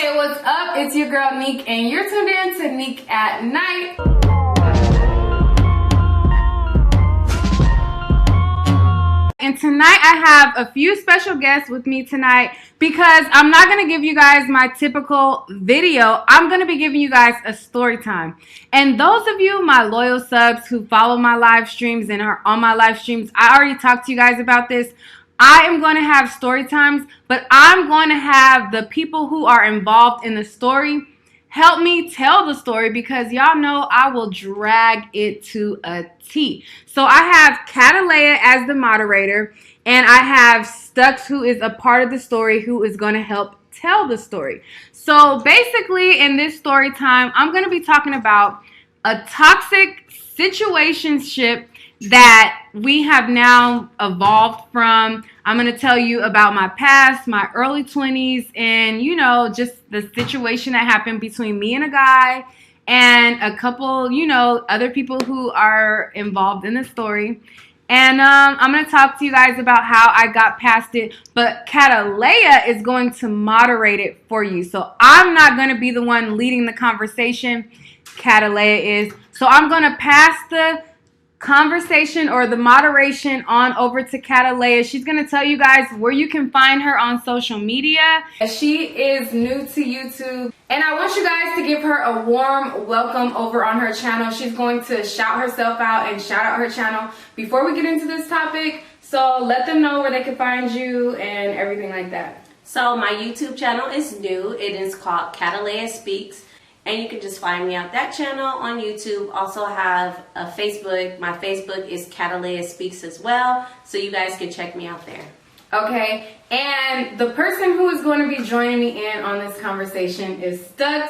Hey, what's up? It's your girl Neek, and you're tuned in to Neek at Night. And tonight I have a few special guests with me tonight because I'm not going to give you guys my typical video. I'm going to be giving you guys a story time. And those of you, my loyal subs who follow my live streams and are on my live streams, I already talked to you guys about this. I am going to have story times, but I'm going to have the people who are involved in the story help me tell the story because y'all know I will drag it to a T. So I have Catalea as the moderator, and I have Stux, who is a part of the story, who is going to help tell the story. So basically, in this story time, I'm going to be talking about a toxic situationship that we have now evolved from. I'm going to tell you about my past, my early 20s, and, you know, just the situation that happened between me and a guy and a couple, you know, other people who are involved in the story. And I'm going to talk to you guys about how I got past it. But Catalea is going to moderate it for you. So I'm not going to be the one leading the conversation. Catalea is. So I'm going to pass the conversation or the moderation on over to Catalea. She's going to tell you guys where you can find her on social media. She is new to YouTube, and I want you guys to give her a warm welcome over on her channel. She's going to shout herself out and shout out her channel before we get into this topic. So let them know where they can find you and everything like that. So my YouTube channel is new. It is called Catalea Speaks. And you can just find me at that channel on YouTube. Also have a Facebook. My Facebook is Catalea Speaks as well. So you guys can check me out there. Okay. And the person who is going to be joining me in on this conversation is Stux.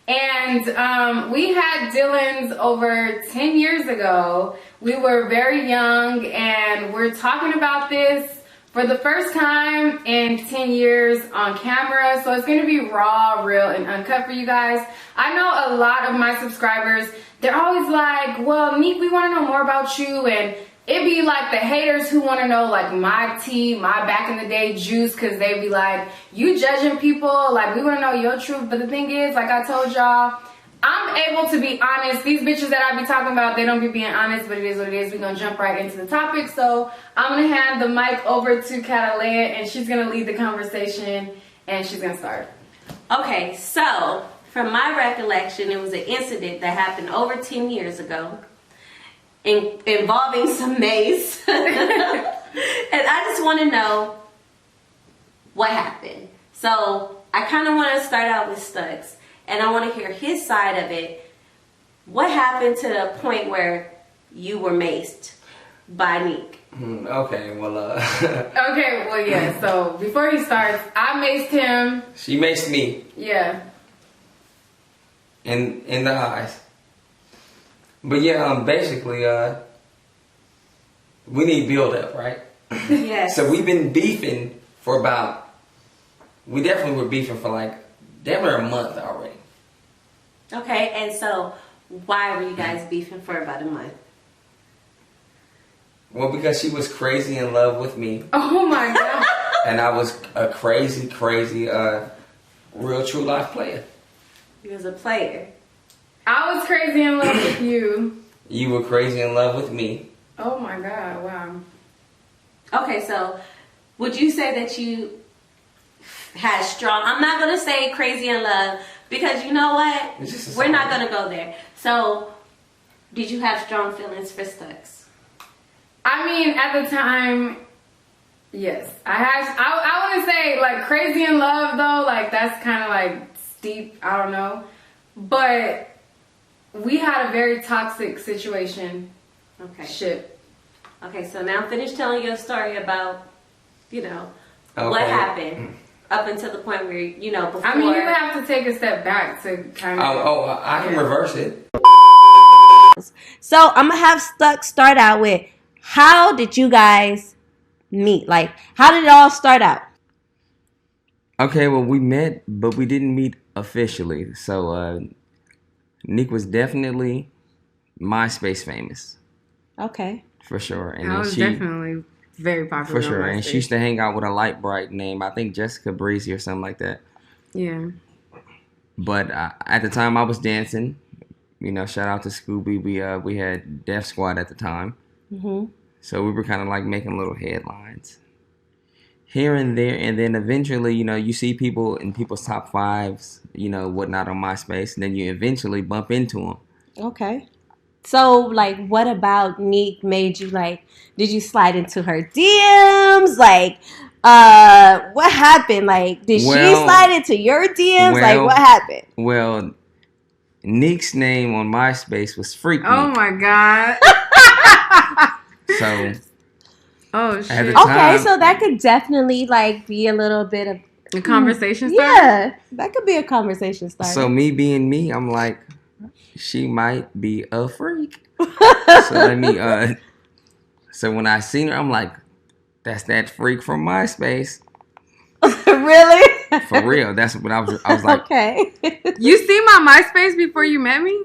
And we had Dylan's over 10 years ago. We were very young, and we're talking about this for the first time in 10 years on camera. So it's going to be raw, real, and uncut for you guys. I know a lot of my subscribers, they're always like, well, Neek, we want to know more about you. And it'd be like the haters who want to know like my tea, my back in the day juice, because they'd be like, you judging people, like we want to know your truth. But the thing is, like I told y'all, I'm able to be honest. These bitches that I be talking about, they don't be being honest, but it is what it is. We're going to jump right into the topic. So I'm going to hand the mic over to Catalea, and she's going to lead the conversation, and she's going to start. Okay, so from my recollection, it was an incident that happened over 10 years ago involving some mace. And I just want to know what happened. So I kind of want to start out with Stux. And I want to hear his side of it. What happened to the point where you were maced by Neek? Okay, well, Okay, well, yeah. So before he starts, I maced him. She maced me. Yeah. In the eyes. But yeah, basically, we need build up, right? Yes. So we've been beefing for we definitely were beefing for like damn near a month already. Okay, and so why were you guys beefing for about a month? Well, because she was crazy in love with me. Oh my God. And I was a crazy, real true life player. You was a player. I was crazy in love with you. You were crazy in love with me. Oh my God, wow. Okay, so would you say that you had strong, I'm not going to say crazy in love, because you know what? We're not going to go there. So, did you have strong feelings for Stux? I mean, at the time, yes. I want to say, like, crazy in love, though. Like, that's kind of, like, steep. I don't know. But we had a very toxic situation. Okay. Okay, so now finish telling your story about, you know, okay. What happened. Up until the point where, you know, before... I mean, you have to take a step back to kind of... I can reverse it. So, I'm going to have Stux start out with, how did you guys meet? Like, how did it all start out? Okay, well, we met, but we didn't meet officially. So, Neek was definitely MySpace famous. Okay. For sure. And I was definitely very popular. For sure. And she used to hang out with a light bright name. I think Jessica Breezy or something like that. Yeah. But at the time, I was dancing. Shout out to Scooby. We had Def Squad at the time, so we were kind of like making little headlines here and there, and then eventually, you see people in people's top fives, whatnot on MySpace, and then you eventually bump into them. Okay. So, like, what about Neek made you like? Did you slide into her DMs? Like, what happened? Like, did she slide into your DMs? Like, what happened? Well, Neek's name on MySpace was Freak Neek. Oh my god. So. Oh shit. At the time, okay, so that could definitely like be a little bit of a conversation starter. Yeah, that could be a conversation starter. So me being me, I'm like, she might be a freak. So let me. So when I seen her, I'm like, that's that freak from MySpace. Really? For real. That's what I was like. Okay. You see my MySpace before you met me?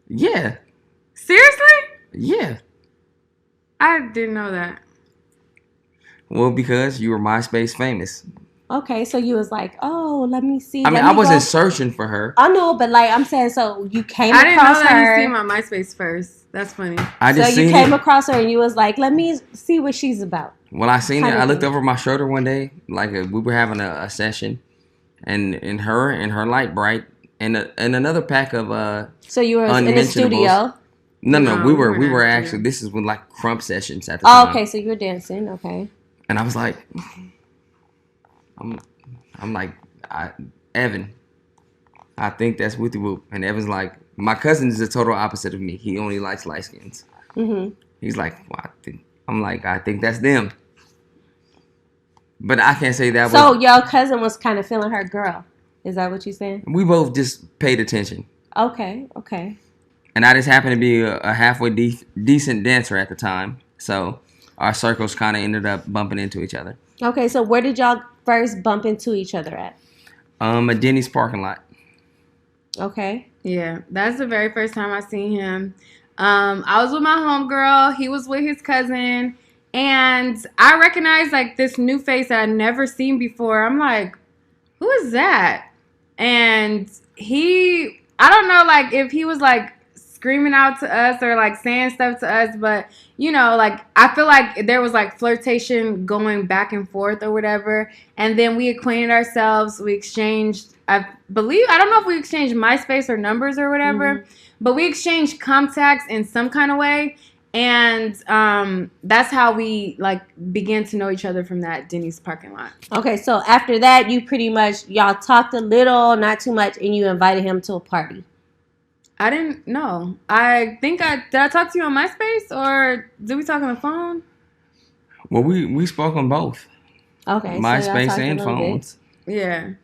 Yeah. Seriously? Yeah. I didn't know that. Well, because you were MySpace famous. Okay, so you was like, oh, let me see. I mean, I wasn't searching for her. I know, but like I'm saying, so you came I didn't across know that her. you see my MySpace first. That's funny. So you came across her and you was like, let me see what she's about. Well, I seen it. I looked over my shoulder one day, like we were having a session, and her light bright, and another pack of So you were in the studio. No, we were actually. This is when like crump sessions at the time. Oh, okay, so you were dancing, okay. And I was like, I'm like, Evan, I think that's Wooty Whoop. And Evan's like, my cousin is the total opposite of me. He only likes light skins. He's like, well, I think that's them. But I can't say that. So your cousin was kind of feeling her girl. Is that what you're saying? We both just paid attention. Okay. And I just happened to be a halfway decent dancer at the time. So our circles kind of ended up bumping into each other. Okay, so where did y'all first bump into each other at? A Denny's parking lot. Okay. Yeah, that's the very first time I seen him. I was with my homegirl. He was with his cousin. And I recognized like this new face that I'd never seen before. I'm like, who is that? And I don't know like if he was like screaming out to us or like saying stuff to us, but like I feel like there was like flirtation going back and forth or whatever. And then we acquainted ourselves. We exchanged, I don't know if we exchanged MySpace or numbers or whatever, but we exchanged contacts in some kind of way. And that's how we like began to know each other from that Denny's parking lot. Okay, so after that, you pretty much y'all talked a little, not too much, and you invited him to a party. I didn't know. I think did I talk to you on MySpace or did we talk on the phone? Well, we spoke on both. Okay, MySpace so and phones. Yeah,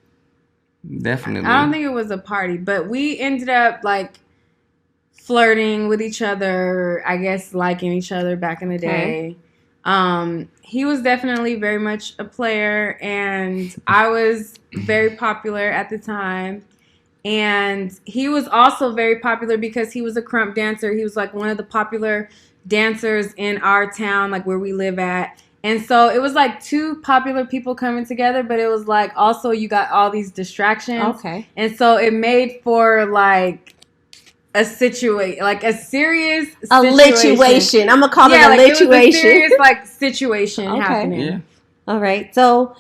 definitely. I don't think it was a party, but we ended up like flirting with each other. I guess liking each other back in the day. He was definitely very much a player, and I was very popular at the time. And he was also very popular because he was a crump dancer. He was like one of the popular dancers in our town, like where we live at. And so it was like two popular people coming together, but it was like also you got all these distractions. Okay. And so it made for like a situation, like a serious lituation. I'm gonna call it a lituation. It was a serious like situation happening. Yeah. All right. So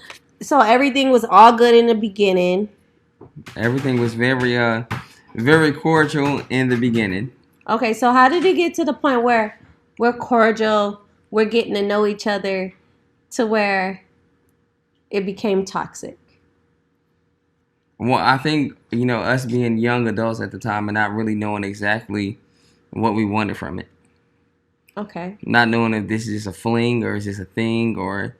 everything was all good in the beginning. Everything was very cordial in the beginning. Okay, so how did it get to the point where we're cordial, we're getting to know each other, to where it became toxic? Well, I think, us being young adults at the time and not really knowing exactly what we wanted from it. Okay. Not knowing if this is just a fling or is this a thing or,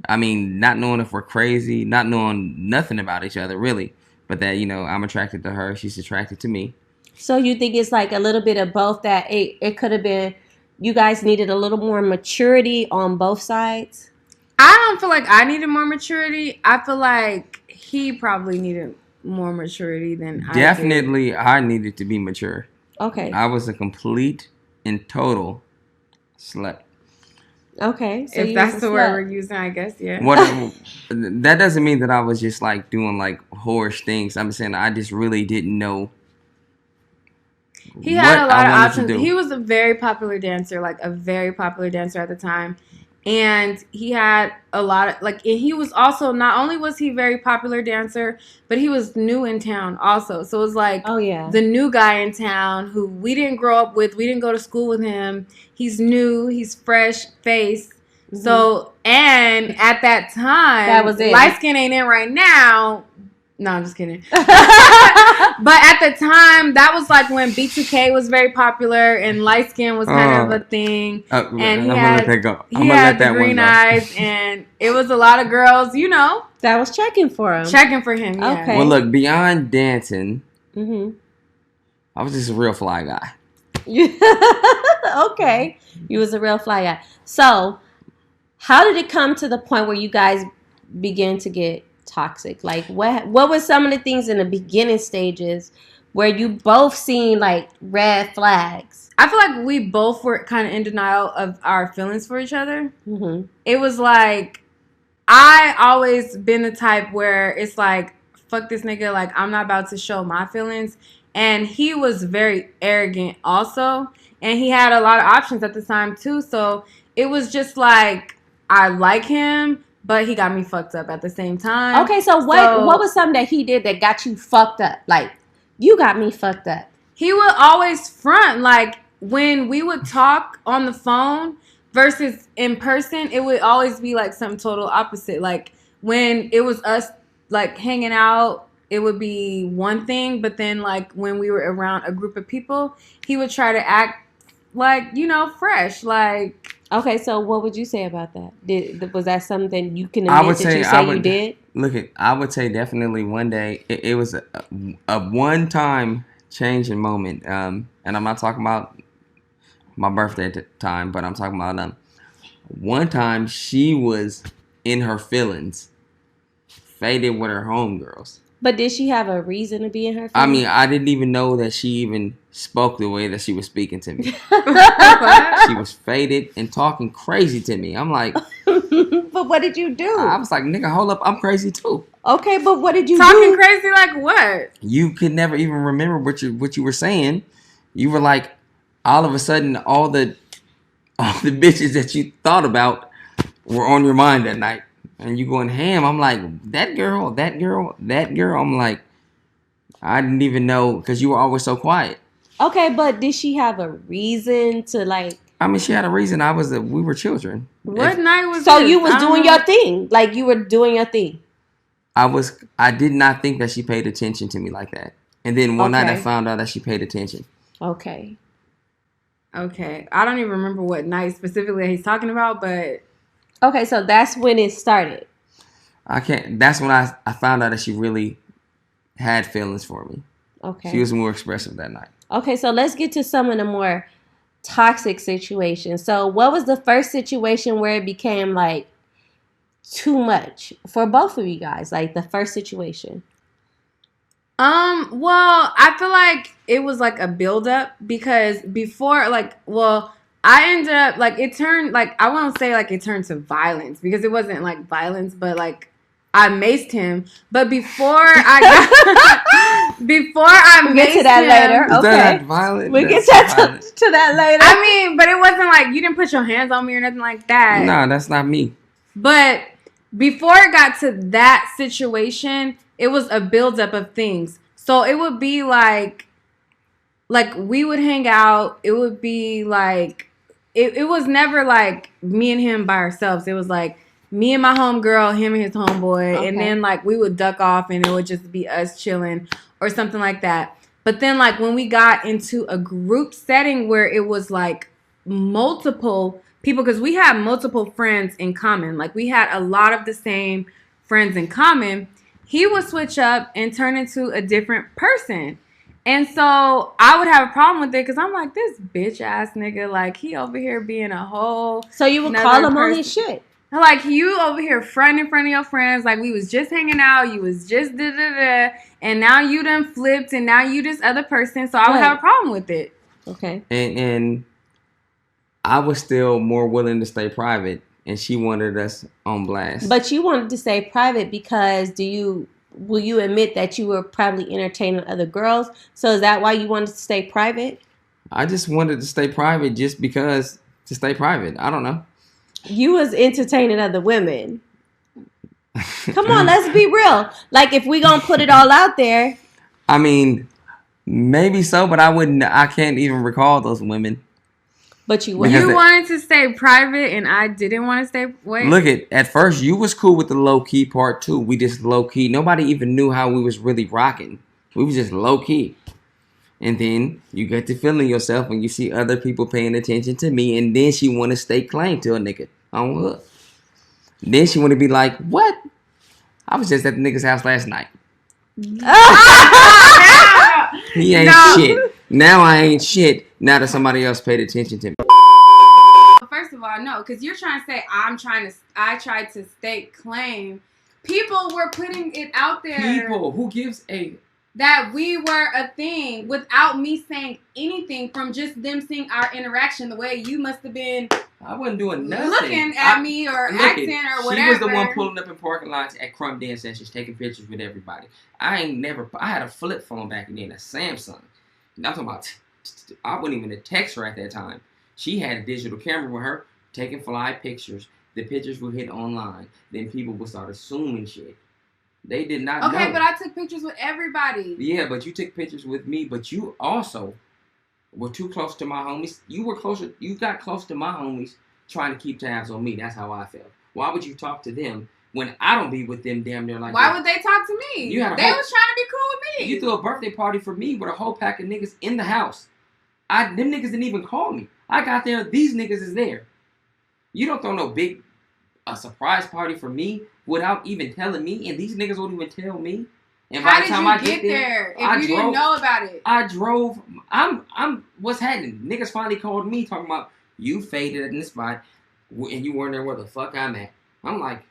not knowing if we're crazy, not knowing nothing about each other really. But that, I'm attracted to her, she's attracted to me. So you think it's like a little bit of both, that it could have been you guys needed a little more maturity on both sides? I don't feel like I needed more maturity. I feel like he probably needed more maturity than I did. Definitely, I needed to be mature. Okay. I was a complete and total slut. Okay, so if you that's was a the word slut. we're using, I guess. Yeah. What that doesn't mean that I was just like doing like whorish things. I'm saying I just really didn't know He what had a I lot of wanted to options. do. He was a very popular dancer, like a very popular dancer at the time. And he had a lot of like and he was also not only was he a very popular dancer, but he was new in town also. So it was like Oh yeah. the new guy in town who we didn't grow up with, we didn't go to school with him. He's new, he's fresh face. So and at that time That was it. light skin ain't in right now. No, I'm just kidding. But at the time, that was like when B2K was very popular and light skin was kind of a thing. And I'm gonna let that go. I'm he gonna had let the that one green go. eyes, and it was a lot of girls, you know, that was checking for him. checking for him. Yeah. Okay. Well, look, beyond dancing, Mm-hmm. I was just a real fly guy. Okay, you was a real fly guy. So, how did it come to the point where you guys began to get toxic? Like, what were some of the things in the beginning stages where you both seen like red flags? I feel like we both were kind of in denial of our feelings for each other. Mm-hmm. It was like I always been the type where it's like, fuck this nigga, like I'm not about to show my feelings. And he was very arrogant also. And he had a lot of options at the time too. So it was just like I like him, but he got me fucked up at the same time. Okay, so what was something that he did that got you fucked up? Like, you got me fucked up. He would always front. Like when we would talk on the phone versus in person, it would always be like something total opposite. Like when it was us like hanging out, it would be one thing, but then like when we were around a group of people, he would try to act like, you know, fresh. Like Okay, so what would you say about that? Was that something you can I admit would that say you I say would you did? look at. I would say definitely one day it was a one time changing moment. And I'm not talking about my birthday at the time, but I'm talking about one time she was in her feelings, faded with her homegirls. But did she have a reason to be in her feelings? I mean, I didn't even know that she even spoke the way that she was speaking to me. She was faded and talking crazy to me. I'm like, but what did you do? I was like, nigga, hold up, I'm crazy too. Okay, but what did you talking do? crazy like what? You could never even remember what you were saying. You were like, all of a sudden, all the bitches that you thought about were on your mind that night. And you going ham. I'm like, that girl. I'm like, I didn't even know because you were always so quiet. Okay, but did she have a reason to like? I mean, she had a reason. We were children. What night was So this? you was doing your thing, like you were doing your thing. I did not think that she paid attention to me like that. And then one night I Okay. found out that she paid attention. Okay. Okay. I don't even remember what night specifically he's talking about, but Okay, so that's when it started. That's when I found out that she really had feelings for me. Okay. She was more expressive that night. Okay, so let's get to some of the more toxic situations. So what was the first situation where it became like too much for both of you guys? Like the first situation. well, I feel like it was like a buildup because before, like, well, I ended up like it turned like I won't say like it turned to violence because it wasn't like violence, but like I maced him. But before I got before I We'll maced get to that him, later. Is Okay. that violent? We'll get That's to violent. that later. I mean, but it wasn't like you didn't put your hands on me or nothing like that. No, that's not me. But before it got to that situation, it was a buildup of things. So it would be like we would hang out. It would be like it was never like me and him by ourselves. It was like me and my homegirl, him and his homeboy, Okay. and then like we would duck off and it would just be us chilling or something like that. But then like when we got into a group setting where it was like multiple people, because we had multiple friends in common, like we had a lot of the same friends in common, he would switch up and turn into a different person. And so I would have a problem with it because I'm like, this bitch ass nigga, like he over here being a whole. So you would another call him on his person. shit. Like you over here fronting in front of your friends, like we was just hanging out, you was just da da da, and now you done flipped, and now you this other person. So I would Right. have a problem with it. Okay. And I was still more willing to stay private, and she wanted us on blast. But you wanted to stay private because will you admit that you were probably entertaining other girls? So is that why you wanted to stay private? I just wanted to stay private just because to stay private. I don't know. You was entertaining other women. Come on, let's be real. Like, if we gonna put it all out there. I mean, maybe so, but I can't even recall those women. But you wanted to stay private, and I didn't want to stay. Wait. Look, at first you was cool with the low key part too. We just low key. Nobody even knew how we was really rocking. We was just low key. And then you get to feeling yourself when you see other people paying attention to me, and then she want to stay claim to a nigga on hook. Then she want to be like, what? I was just at the nigga's house last night. He ain't shit. Now I ain't shit. Now that somebody else paid attention to me. First of all, no, because you're trying to say I tried to stake claim. People were putting it out there. People, who gives a... That we were a thing without me saying anything, from just them seeing our interaction, the way you must have been. I wasn't doing nothing. Looking at me or acting or whatever. She was the one pulling up in parking lots at crumb dance sessions, taking pictures with everybody. I had a flip phone back then, a Samsung. And I'm talking about, I wasn't even a text her at that time. She had a digital camera with her, taking fly pictures. The pictures would hit online. Then people would start assuming shit. They did not know. Okay, but I took pictures with everybody. Yeah, but you took pictures with me, but you also were too close to my homies. You got close to my homies trying to keep tabs on me. That's how I felt. Why would you talk to them when I don't be with them damn near like Why that? would they talk to me? They was trying to be cool with me. You threw a birthday party for me with a whole pack of niggas in the house. Them niggas didn't even call me. I got there, these niggas is there. You don't throw no big surprise party for me without even telling me, and these niggas won't even tell me. And by the time I get there, if you didn't know about it? I drove. I'm. What's happening? Niggas finally called me talking about you faded in the spot, and you weren't there where the fuck I'm at. I'm like,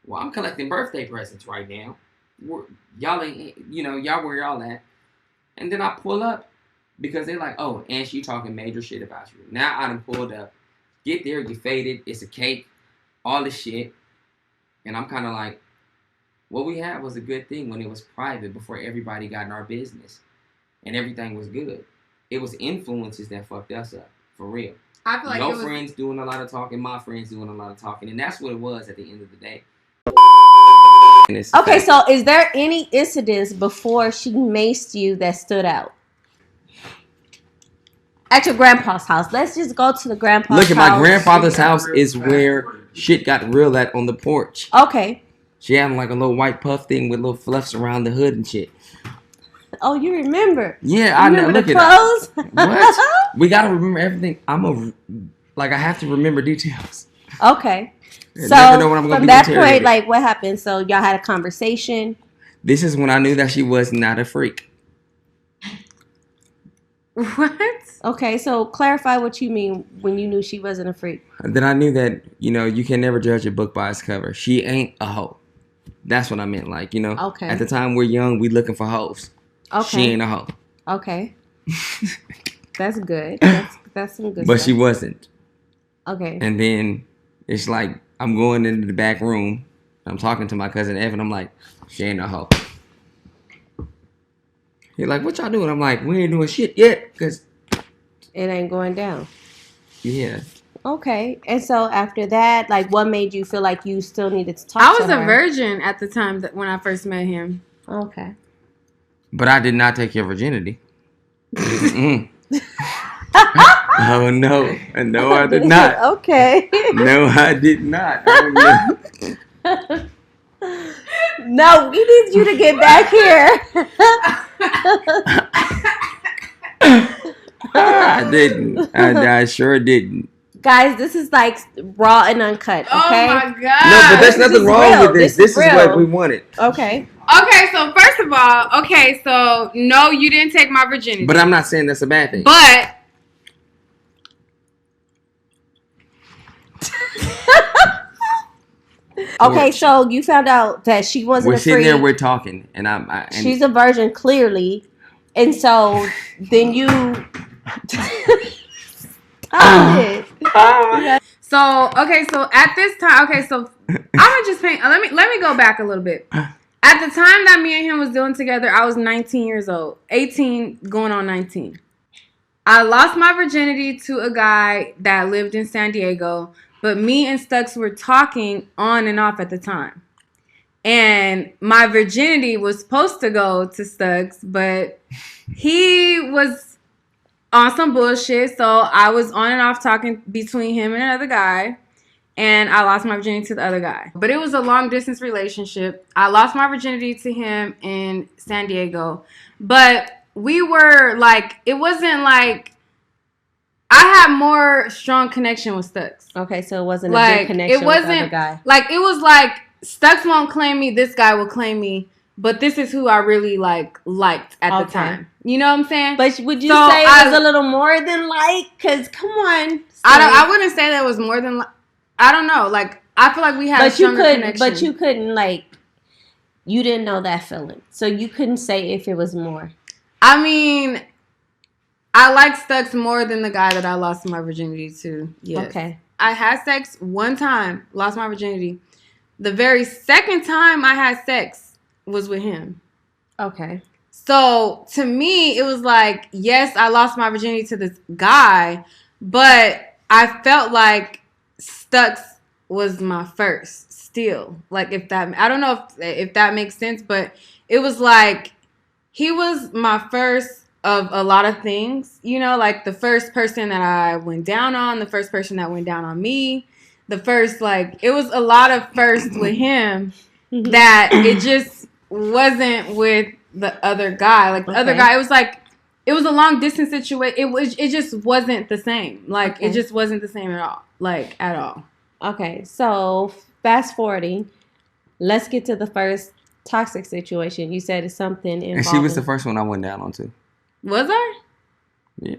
well, I'm collecting birthday presents right now. Y'all ain't, y'all where y'all at? And then I pull up because they're like, oh, and she talking major shit about you. Now I done pulled up. Get there, you faded. It's a cake. All this shit. And I'm kind of like, what we had was a good thing when it was private before everybody got in our business. And everything was good. It was influences that fucked us up. For real. I feel like your friends doing a lot of talking, my friends doing a lot of talking. And that's what it was at the end of the day. Okay, so is there any incidents before she maced you that stood out? At your grandpa's house. Let's just go to the grandpa's house. Look, at my grandfather's house is where shit got real at on the porch. Okay. She had like a little white puff thing with little fluffs around the hood and shit. Oh, you remember? Yeah, I know. Look at clothes? What? We gotta remember everything. I have to remember details. Okay. I So never know when I'm gonna from be that interrogated. point, like, what happened? So y'all had a conversation. This is when I knew that she was not a freak. What? Okay, so clarify what you mean when you knew she wasn't a freak. Then I knew that, you can never judge a book by its cover. She ain't a hoe. That's what I meant. Like, Okay. At the time we're young, we looking for hoes. Okay. She ain't a hoe. Okay. That's good. That's some good But stuff. she wasn't. Okay. And then it's like, I'm going into the back room. I'm talking to my cousin Evan. I'm like, she ain't a hoe. He's like, what y'all doing? I'm like, we ain't doing shit yet. Because it ain't going down. Yeah. Okay. And so after that, like, what made you feel like you still needed to talk to her? I was a virgin at the time when I first met him. Okay. But I did not take your virginity. Oh, no. No, I did not. Okay. No, I did not. No, we need you to get back here. I didn't. I sure didn't. Guys, this is like raw and uncut, okay? Oh my God. No, but there's nothing wrong with this. This is what we wanted. Okay. Okay, so first of all, no, you didn't take my virginity. But I'm not saying that's a bad thing. But okay, so you found out that she wasn't we're a sitting freak. there, we're talking, and she's a virgin, clearly, and so then you. Stop it. So at this time, so I'm gonna just paint. Let me go back a little bit. At the time that me and him was doing together, I was 19 years old, 18 going on 19. I lost my virginity to a guy that lived in San Diego, but me and Stux were talking on and off at the time. And my virginity was supposed to go to Stux, but he was on some bullshit. So I was on and off talking between him and another guy. And I lost my virginity to the other guy. But it was a long distance relationship. I lost my virginity to him in San Diego. But we were like, it wasn't like, I had more strong connection with Stux. Okay, so it wasn't a big connection with the other guy. Like, it was like, Stux won't claim me, this guy will claim me. But this is who I really liked at the time. You know what I'm saying? But would you say it was a little more than Because come on. I wouldn't say that it was more than I don't know. Like, I feel like we had a stronger connection. But you couldn't, you didn't know that feeling. So you couldn't say if it was more. I mean, I like Stux more than the guy that I lost my virginity to. Yes. Okay. I had sex one time, lost my virginity. The very second time I had sex was with him. Okay. So, to me, it was like, yes, I lost my virginity to this guy, but I felt like Stux was my first still. Like, I don't know if that makes sense, but it was like he was my first of a lot of things, like the first person that I went down on, the first person that went down on me, the first, it was a lot of firsts with him that it just wasn't with the other guy. Like, the other guy, it was a long distance situation. It just wasn't the same. It just wasn't the same at all. At all. Okay, so fast forwarding, let's get to the first toxic situation. You said it's something involving... And she was the first one I went down on too. Was I? Yeah.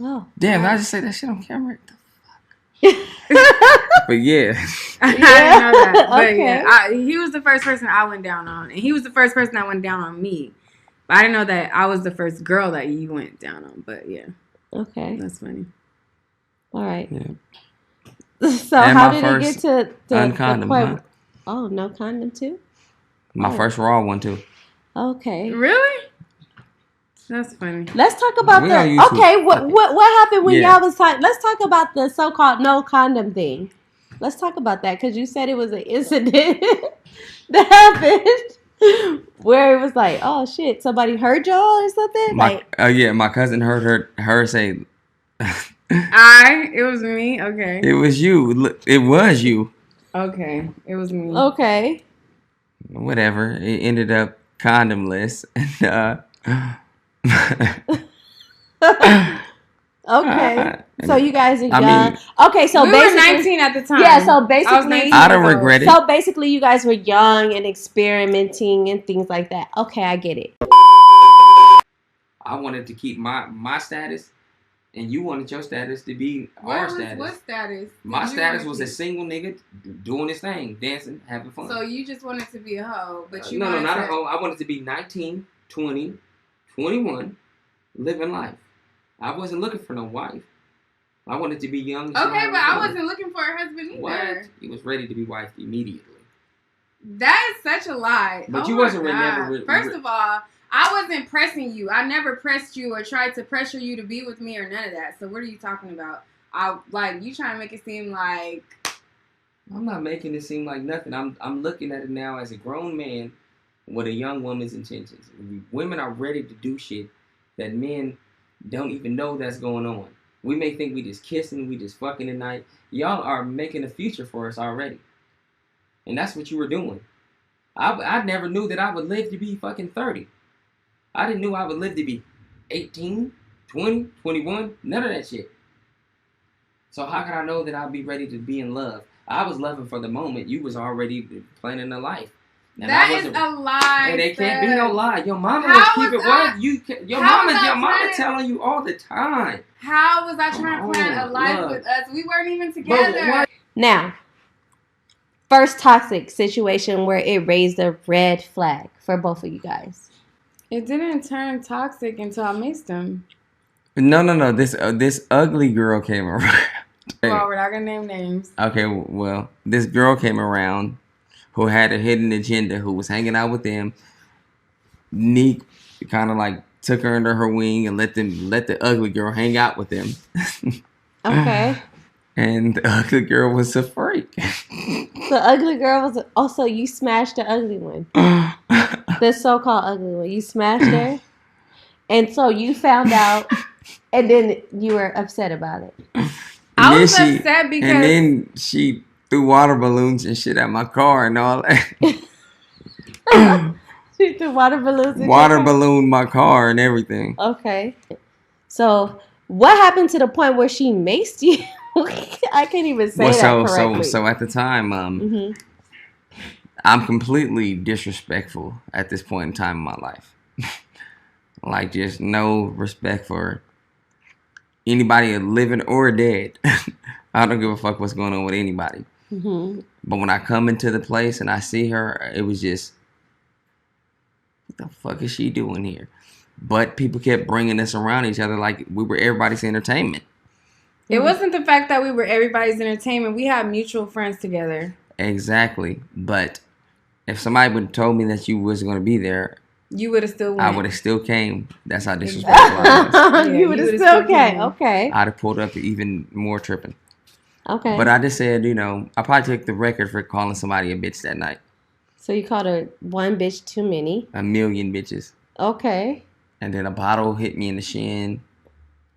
Oh. Damn, I just say that shit on camera. But yeah. I didn't know that. But yeah, he was the first person I went down on. And he was the first person that went down on me. But I didn't know that I was the first girl that you went down on. But yeah. Okay. That's funny. All right. Yeah. So and how did it get to the uncondom, point? Huh? Oh, no condom too? My first raw one too. Okay. Really? That's funny. Let's talk about what happened when y'all was talking? Let's talk about the so-called no condom thing. Let's talk about that because you said it was an incident that happened where it was like, oh shit, somebody heard y'all or something. My cousin heard her say. It was me. Okay. It was you. It was you. Okay, it was me. Okay. Whatever. It ended up condomless. Okay. So you guys are young. Okay, so we were 19 at the time. Yeah, so basically I don't regret it. So basically you guys were young and experimenting and things like that. Okay, I get it. I wanted to keep my status, and you wanted your status to be our status. What status? My status was a single nigga doing his thing, dancing, having fun. So you just wanted to be a hoe, but you no, not a hoe. I wanted to be 19, 20, 21, living life. I wasn't looking for no wife. I wanted to be young. Okay, but I wasn't looking for a husband either. What? He was ready to be wifed immediately. That is such a lie. But you wasn't never. First of all, I wasn't pressing you. I never pressed you or tried to pressure you to be with me or none of that. So what are you talking about? You trying to make it seem like... I'm not making it seem like nothing. I'm looking at it now as a grown man with a young woman's intentions. Women are ready to do shit that men don't even know that's going on. We may think we just kissing, we just fucking at night. Y'all are making a future for us already. And that's what you were doing. I never knew that I would live to be fucking 30. I didn't know I would live to be 18, 20, 21, none of that shit. So how could I know that I'd be ready to be in love? I was loving for the moment. You was already planning a life. And that is a lie. And it can't be no lie. Your mama will keep it what? Your mama telling you all the time. How was I trying to plan a life with us? We weren't even together. Now, first toxic situation where it raised a red flag for both of you guys. It didn't turn toxic until I missed him. No. This ugly girl came around. Well, we're not gonna name names. Okay, well, this girl came around who had a hidden agenda, who was hanging out with them. Neek kind of like took her under her wing and let the ugly girl hang out with them. Okay. And the ugly girl was a freak. The ugly girl was also, you smashed the ugly one. The so-called ugly one. You smashed her. And so you found out, and then you were upset about it. I was upset because... And then she threw water balloons and shit at my car and all that. She threw water balloons in Water ballooned my car and everything. Okay. So what happened to the point where she maced you? I can't even say that correctly. So at the time, I'm completely disrespectful at this point in time in my life. Like, just no respect for anybody living or dead. I don't give a fuck what's going on with anybody. But when I come into the place and I see her, it was just, what the fuck is she doing here? But people kept bringing us around each other like we were everybody's entertainment. It wasn't the fact that we were everybody's entertainment. We had mutual friends together. Exactly. But if somebody would have told me that you was going to be there, you would have still went. I would have still came. That's how disrespectful I was. You would have still came. Okay. I'd have pulled up even more tripping. Okay. But I just said, I probably took the record for calling somebody a bitch that night. So you called her one bitch too many? 1,000,000 bitches. Okay. And then a bottle hit me in the shin.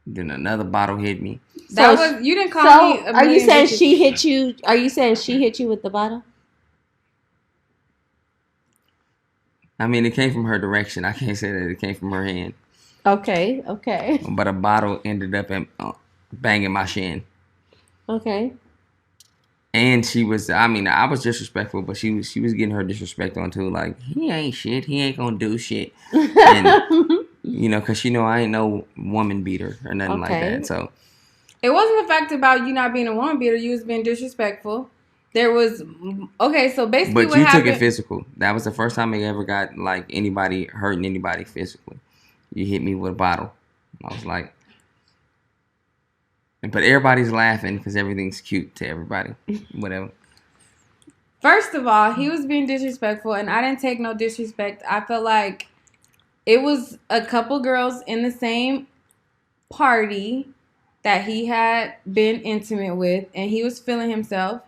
Then another bottle hit me. You didn't call me. Are you saying bitches. She hit you? Are you saying she hit you with the bottle? I mean, it came from her direction. I can't say that it came from her hand. Okay. But a bottle ended up banging my shin. Okay. And she was, I was disrespectful, but she was getting her disrespect on too. Like, he ain't shit. He ain't gonna do shit. And, because I ain't no woman beater or nothing like that. So it wasn't the fact about you not being a woman beater. You was being disrespectful. There was, okay, so basically but what happened... But you took it physical. That was the first time I ever got, like, anybody hurting anybody physically. You hit me with a bottle. I was like... But everybody's laughing because everything's cute to everybody. Whatever. First of all, he was being disrespectful, and I didn't take no disrespect. I felt like it was a couple girls in the same party that he had been intimate with, and he was feeling himself.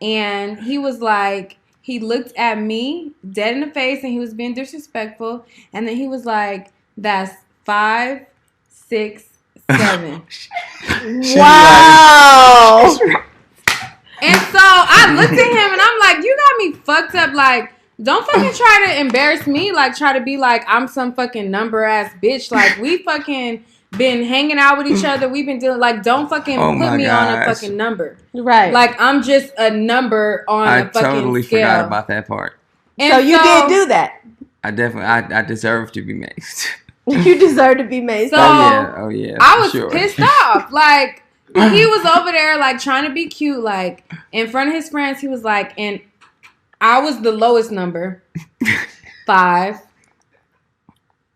And he was like, he looked at me dead in the face, and he was being disrespectful. And then he was like, that's 5, 6, 7. Wow. And so I looked at him and I'm like, you got me fucked up. Like, don't fucking try to embarrass me. Like, try to be like, I'm some fucking number ass bitch. Like, we fucking been hanging out with each other. We've been doing, like, don't fucking put me on a fucking number. Right. Like, I'm just a number on a fucking scale. I totally forgot about that part. And so you did do that. I definitely, I deserve to be maced. You deserve to be maced. So, oh yeah. I was pissed off. Like, he was over there, like, trying to be cute. Like, in front of his friends, he was like, and I was the lowest number, 5.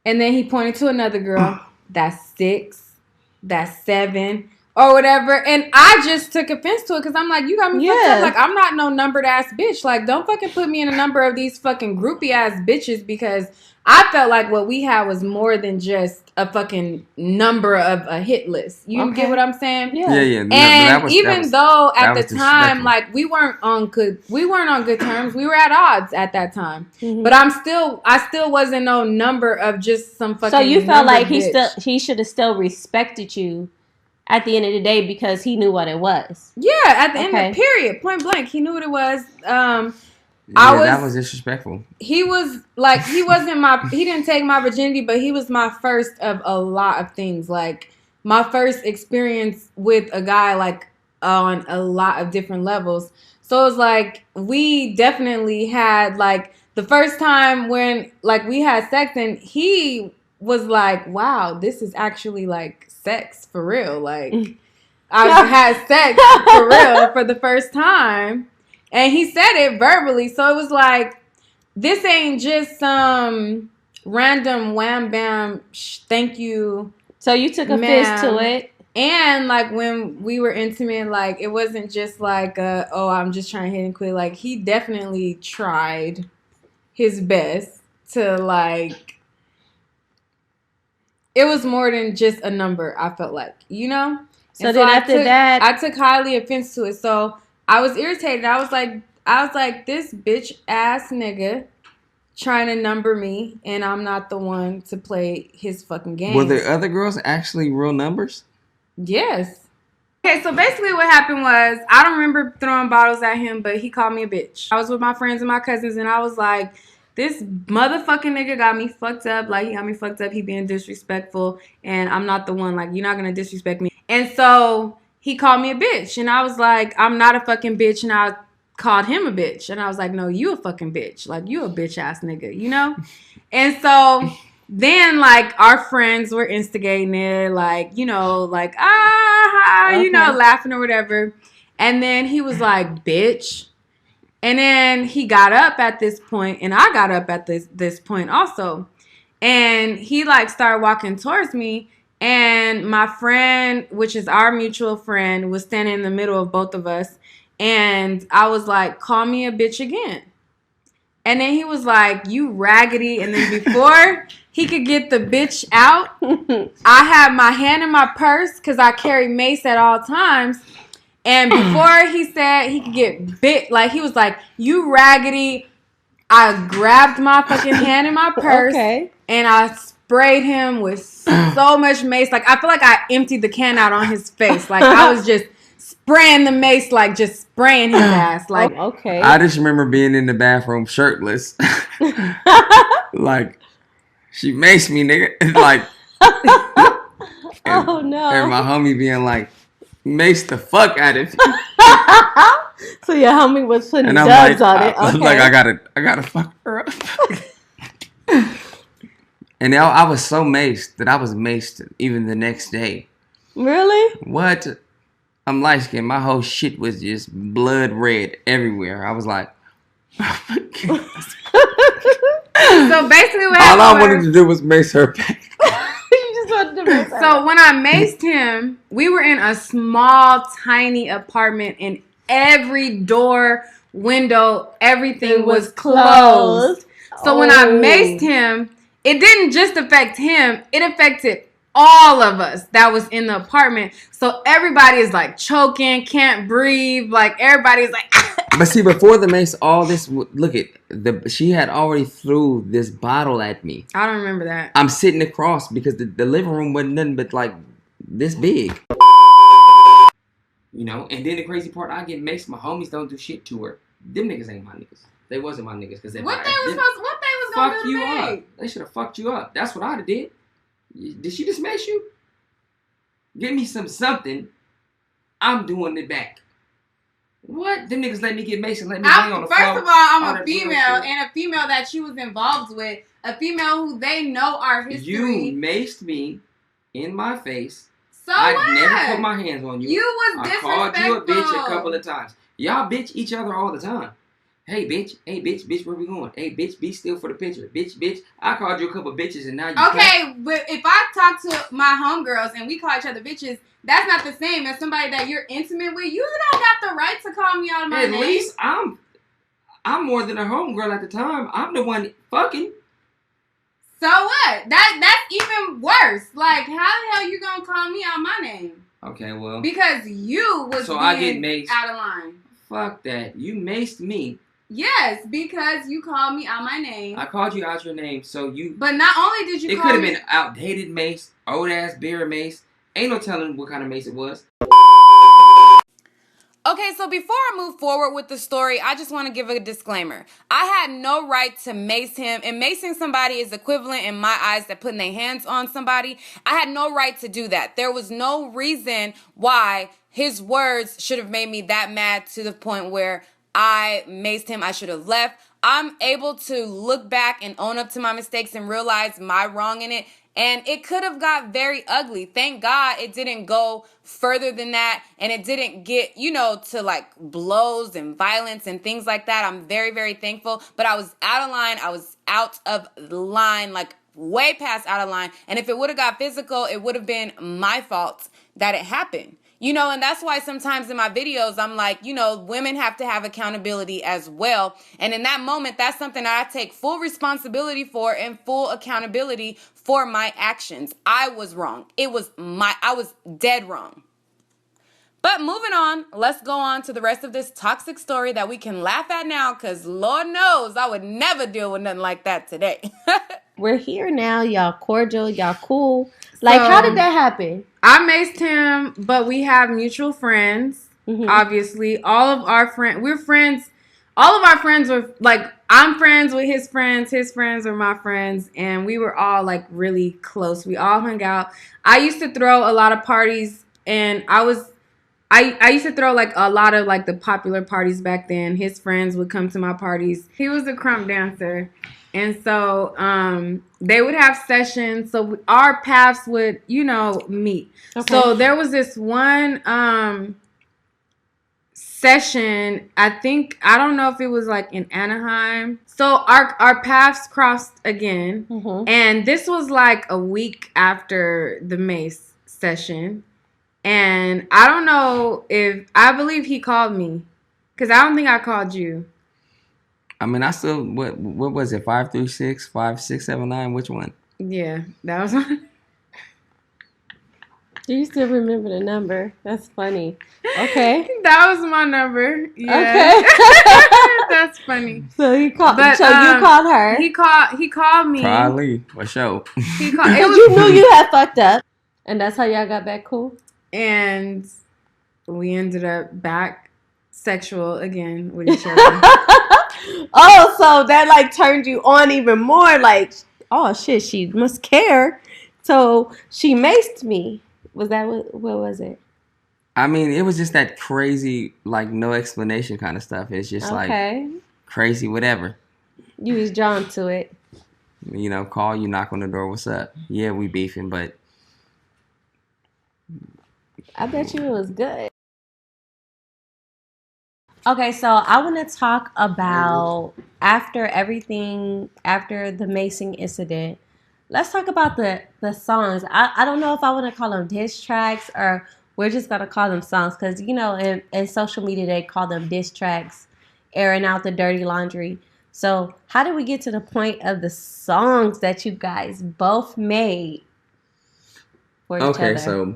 And then he pointed to another girl, that's 6, that's 7, or whatever. And I just took offense to it because I'm like, you got me fucked up. Like, I'm not no numbered ass bitch. Like, don't fucking put me in a number of these fucking groupie ass bitches, because I felt like what we had was more than just a fucking number of a hit list. You get what I'm saying? Yeah. And though at the time, like, we weren't on good terms. We were at odds at that time. Mm-hmm. But I still wasn't no number of just some fucking. So you felt like he should have still respected you at the end of the day because he knew what it was. Yeah, at the end of the period, point blank, he knew what it was. That was disrespectful. He was like, he didn't take my virginity, but he was my first of a lot of things. Like, my first experience with a guy, like, on a lot of different levels. So it was like, we definitely had, like, the first time when, like, we had sex, and he was like, wow, this is actually, like, sex for real. Like, I've had sex for real for the first time. And he said it verbally. So it was like, this ain't just some random wham bam thank you. So you took offense to it. And like when we were intimate, like it wasn't just like oh, I'm just trying to hit and quit. Like he definitely tried his best to like it was more than just a number, I felt like, you know? So And then after that, I took highly offense to it. So I was irritated. I was like, this bitch ass nigga trying to number me, and I'm not the one to play his fucking game. Were the other girls actually real numbers? Yes. Okay, so basically what happened was, I don't remember throwing bottles at him, but he called me a bitch. I was with my friends and my cousins, and I was like, this motherfucking nigga got me fucked up. Like, he got me fucked up. He being disrespectful, and I'm not the one. Like, you're not going to disrespect me. And so he called me a bitch, and I was like, I'm not a fucking bitch, and I called him a bitch. And I was like, no, you a fucking bitch. Like, you a bitch-ass nigga, you know? And so then like our friends were instigating it, like, you know, like Okay. you know, laughing or whatever. And then he was like, bitch. And then he got up at this point, and I got up at this point also. And he like started walking towards me, and my friend, which is our mutual friend, was standing in the middle of both of us. And I was like, call me a bitch again. And then he was like, you raggedy. And then before he could get the bitch out, I had my hand in my purse because I carry mace at all times. And before he said he could get bit, like he was like, you raggedy. I grabbed my fucking hand in my purse and I sprayed him with so much mace. Like I feel like I emptied the can out on his face. Like I was just spraying the mace, like just spraying his ass. Like okay. I just remember being in the bathroom shirtless. Like, she maced me, nigga. It's like, oh no. And my homie being like, mace the fuck out of you. So your homie was putting And I'm dubs like, on it. I'm like, I gotta fuck her up. And I was so maced that I was maced even the next day. Really? What? I'm light skinned. My whole shit was just blood red everywhere. I was like, so basically what all happened I wanted to do was mace her back. You just wanted to mace her. So when I maced him, we were in a small, tiny apartment, and every door, window, everything was closed. So when I maced him, it didn't just affect him, it affected all of us that was in the apartment. So everybody is like choking, can't breathe, like everybody's like But see, before the mace, all this, look at she had already threw this bottle at me. I don't remember that. I'm sitting across because the living room wasn't nothing but like this big. You know, and then the crazy part, I get maced, my homies don't do shit to her. Them niggas ain't my niggas. They wasn't my niggas because what they was gonna fuck do you to me? up. They should have fucked you up. That's what I'd have did. Did she just mace you? Give me something. I'm doing it back. What? Them niggas let me get maced and let me hang on the floor. First of all, I'm All a that female, bullshit. and a female that she was involved with, a female who they know our history. You maced me in my face. So I what? never put my hands on you. You was I disrespectful. called you a bitch a couple of times. Y'all bitch each other all the time. Hey bitch, where we going? Hey bitch, be still for the picture. Bitch. I called you a couple of bitches and now you okay, but if I talk to my homegirls and we call each other bitches, that's not the same as somebody that you're intimate with. You don't got the right to call me out of my name. At least I'm more than a homegirl at the time. I'm the one fucking. So what? That's even worse. Like, how the hell you gonna call me out my name? Okay, well. Because you was so being I get maced. out of line. Fuck that. You maced me. Yes, because you called me out my name. I called you out your name, so you. But not only did you call me. It could have been outdated mace, old ass beer mace. Ain't no telling what kind of mace it was. Okay, so before I move forward with the story, I just want to give a disclaimer. I had no right to mace him, and macing somebody is equivalent in my eyes to putting their hands on somebody. I had no right to do that. There was no reason why his words should have made me that mad to the point where I maced him. I should have left. I'm able to look back and own up to my mistakes and realize my wrong in it. And it could have got very ugly. Thank God it didn't go further than that. And it didn't get, to like blows and violence and things like that. I'm very, very thankful. But I was out of line. I was out of line, like way past out of line. And if it would have got physical, it would have been my fault that it happened. You know, and that's why sometimes in my videos, I'm like, you know, women have to have accountability as well. And in that moment, that's something that I take full responsibility for and full accountability for my actions. I was wrong. I was dead wrong. But moving on, let's go on to the rest of this toxic story that we can laugh at now, because Lord knows I would never deal with nothing like that today. We're here now. Y'all cordial. Y'all cool. Like, how did that happen? I maced him, but we have mutual friends. Obviously, all of our friends, we're friends. All of our friends were like, I'm friends with his friends were my friends, and we were all like really close. We all hung out. I used to throw a lot of parties, and I used to throw like a lot of like the popular parties back then. His friends would come to my parties. He was a crump dancer. And so they would have sessions. So our paths would, you know, meet. Okay. So there was this one session, I don't know if it was like in Anaheim. So our paths crossed again. And this was like a week after the Mace session. And I don't know I believe he called me, because I don't think I called you. I mean, I still, what was it, 536, 5679, which one? Yeah, that was one. Do you still remember the number? That's funny. Okay. That was my number. Yeah. Okay. That's funny. So you called her. He called me. Probably, for sure. He called. You knew you had fucked up. And that's how y'all got back cool? And we ended up back sexual again with each other. Oh, so that like turned you on even more. Like, oh shit, she must care. So she maced me. Was that what was it? I mean, it was just that crazy, like no explanation kind of stuff. It's just like crazy, whatever. You was drawn to it. You know, call you, knock on the door, what's up? Yeah, we beefing, but I bet you it was good. Okay, so I want to talk about after the macing incident. Let's talk about the songs. I don't know if I want to call them diss tracks or we're just going to call them songs, because, you know, in social media they call them diss tracks, airing out the dirty laundry. So how did we get to the point of the songs that you guys both made for each other?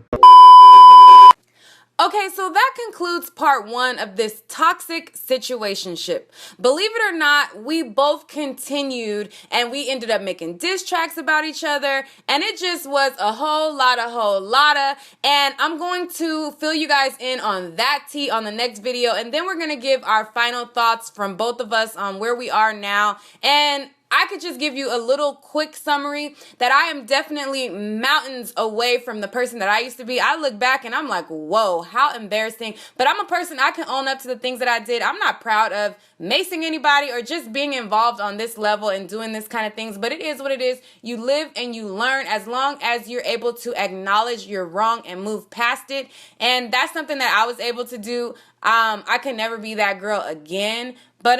Okay, so that concludes part 1 of this toxic situationship. Believe it or not, we both continued and we ended up making diss tracks about each other, and it just was a whole lot of, and I'm going to fill you guys in on that tea on the next video, and then we're going to give our final thoughts from both of us on where we are now. And I could just give you a little quick summary that I am definitely mountains away from the person that I used to be. I look back and I'm like, whoa, how embarrassing. But I'm a person, I can own up to the things that I did. I'm not proud of macing anybody or just being involved on this level and doing this kind of things. But it is what it is. You live and you learn as long as you're able to acknowledge you're wrong and move past it. And that's something that I was able to do. I can never be that girl again. But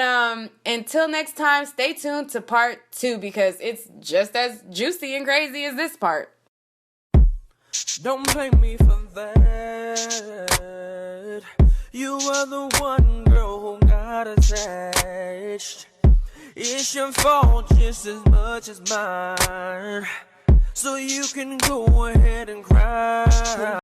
until next time, stay tuned to part 2, because it's just as juicy and crazy as this part. Don't blame me for that. You were the one girl who got attached. It's your fault just as much as mine. So you can go ahead and cry.